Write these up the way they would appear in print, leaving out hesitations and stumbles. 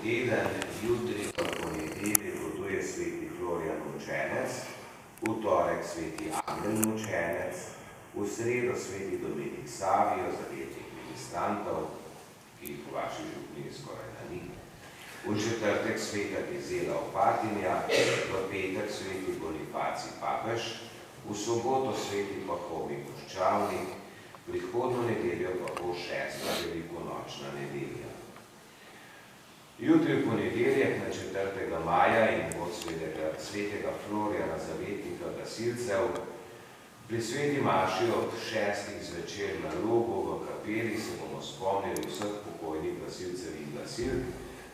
teden, jutri pa ponedeljek potuje sveti Florjan Mučenec, v torek sveti Angel Mučenec, v sredo sveti Dominik Savijo, zavetnik ministrantov, ki jih v vaši župniji skoraj da ni, v četrtek sveta Gizela Opatinja, v petek sveti Bonifacij Papež, v soboto sveti Pahovi Puščavnik, prihodno nedeljo pa bo 6. velikonočna nedelja. Jutri v ponedeljek na 4. maja in od svetega Florjana, zavetnika gasilcev, pri sveti maši ob 6. zvečer na Logu v kapeli se bomo spomnili vseh pokojnih gasilcev in gasilk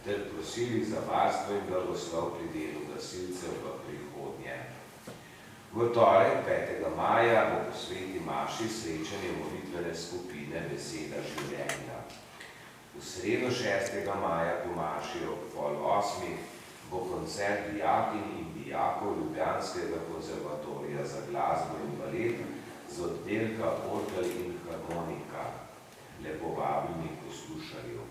ter prosili za varstvo in blagoslov pri delu gasilcev v prihodnje. V torek 5. maja bo po sveti maši srečanje molitvene skupine Beseda življenja. V sredo 6. maja po maši ob 7:30 bo koncert dijakinj in dijakov Ljubljanskega konzervatorija za glasbo in balet z oddelka orgel in harmonika. Lepo vabljeni k poslušanju.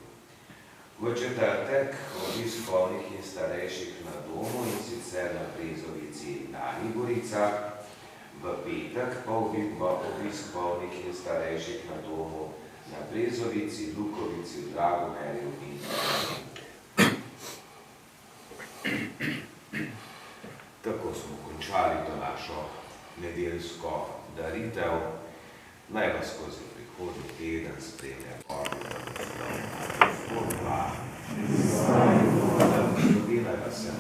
V četrtek obisk bolnih in starejših na domu, in sicer na Brezovici Dani Gorica, v petek pa obisk bolnih in starejših na domu na Brezovici, Lukovici, v Dragomerju in tako smo končali to našo nedeljsko daritev. Naj vas skozi prihodnji teden spremlja Naj vas se